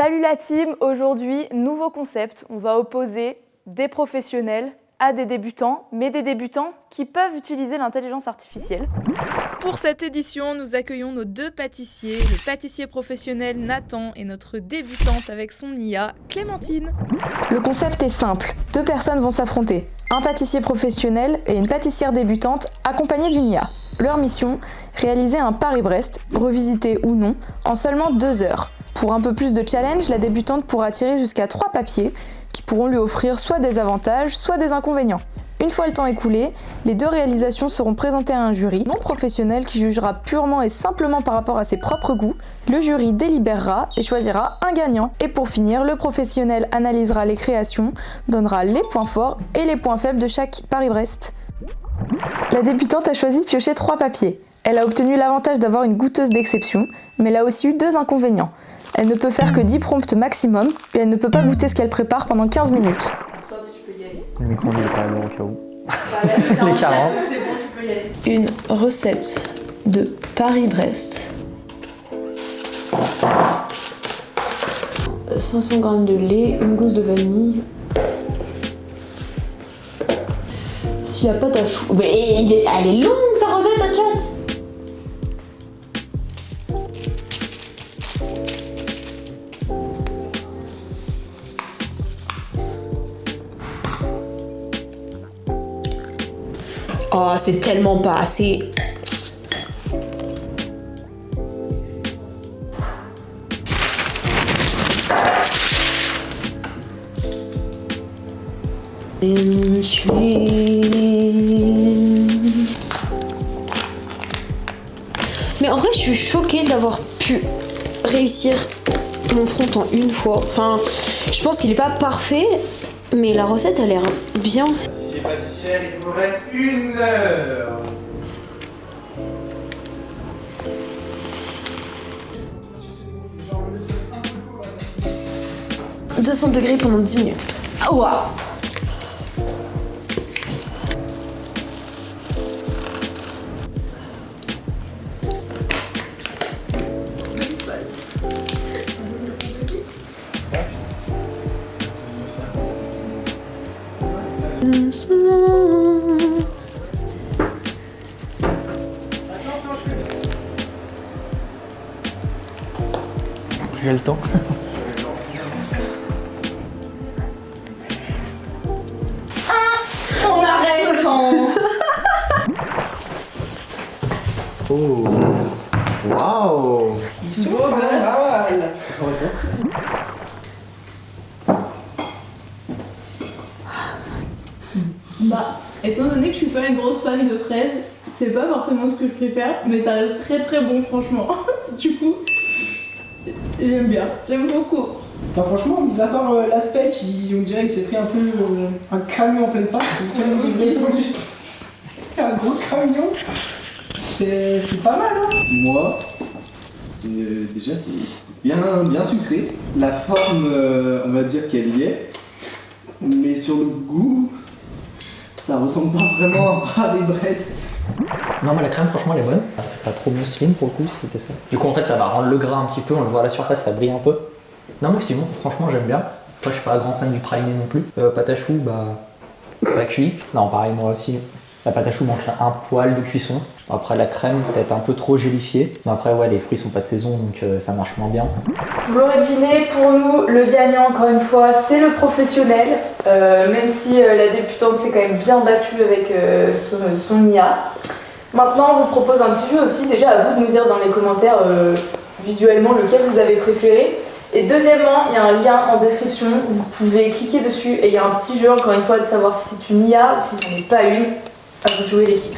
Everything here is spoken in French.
Salut la team, aujourd'hui, nouveau concept. On va opposer des professionnels à des débutants, mais des débutants qui peuvent utiliser l'intelligence artificielle. Pour cette édition, nous accueillons nos deux pâtissiers, le pâtissier professionnel Nathan et notre débutante avec son IA, Clémentine. Le concept est simple, deux personnes vont s'affronter, un pâtissier professionnel et une pâtissière débutante accompagnée d'une IA. Leur mission, réaliser un Paris-Brest, revisité ou non, en seulement 2 heures. Pour un peu plus de challenge, la débutante pourra tirer jusqu'à 3 papiers qui pourront lui offrir soit des avantages, soit des inconvénients. Une fois le temps écoulé, les deux réalisations seront présentées à un jury non professionnel qui jugera purement et simplement par rapport à ses propres goûts. Le jury délibérera et choisira un gagnant. Et pour finir, le professionnel analysera les créations, donnera les points forts et les points faibles de chaque Paris-Brest. La débutante a choisi de piocher 3 papiers. Elle a obtenu l'avantage d'avoir une goûteuse d'exception, mais elle a aussi eu 2 inconvénients. Elle ne peut faire que 10 prompts maximum et elle ne peut pas goûter ce qu'elle prépare pendant 15 minutes. Le micro-ondes il est pas à l'heure au cas où. Les 40. C'est bon, tu peux y aller. Une recette de Paris-Brest. 500 g de lait, une gousse de vanille. S'il n'y a pas ta chou... Mais elle est longue sa recette, ta chat. 'Oh, c'est tellement pas assez. Mais en vrai, je suis choquée d'avoir pu réussir mon prompt en une fois. Enfin, je pense qu'il est pas parfait, mais la recette a l'air bien. Pâtissière, il vous reste 1 heure. « 200 degrés pendant 10 minutes. Ah, waouh. J'ai le temps. On arrête. Oh. Waouh. Ils sont Beau pas gosse. mal. Bah, étant donné que je suis pas une grosse fan de fraises, c'est pas forcément ce que je préfère, mais ça reste très très bon franchement. Du coup, j'aime bien, j'aime beaucoup. Enfin, franchement, mis à part l'aspect qui, on dirait qu'il s'est pris un peu un camion en pleine face. C'est un gros camion. C'est pas mal, hein. Moi, déjà c'est bien sucré. La forme, on va dire qu'elle y est. Mais sur le goût, ça ressemble pas vraiment à Paris-Brest. Non mais la crème franchement elle est bonne. Ah, c'est pas trop mousseline pour le coup si c'était ça. Du coup en fait ça va rendre le gras un petit peu, on le voit à la surface, ça brille un peu. Non mais sinon franchement j'aime bien. Après je suis pas un grand fan du praliné non plus. Pâte à choux bah pas cuit. Non pareil moi aussi. La pâte à choux manque un poil de cuisson. Après la crème peut-être un peu trop gélifiée. Mais après ouais les fruits sont pas de saison donc ça marche moins bien. Vous l'aurez deviné, pour nous, le gagnant, encore une fois, c'est le professionnel. Même si la débutante s'est quand même bien battue avec son IA. Maintenant, on vous propose un petit jeu aussi. Déjà, à vous de nous dire dans les commentaires visuellement lequel vous avez préféré. Et deuxièmement, il y a un lien en description. Vous pouvez cliquer dessus et il y a un petit jeu, encore une fois, de savoir si c'est une IA ou si ce n'est pas une. À vous de jouer l'équipe.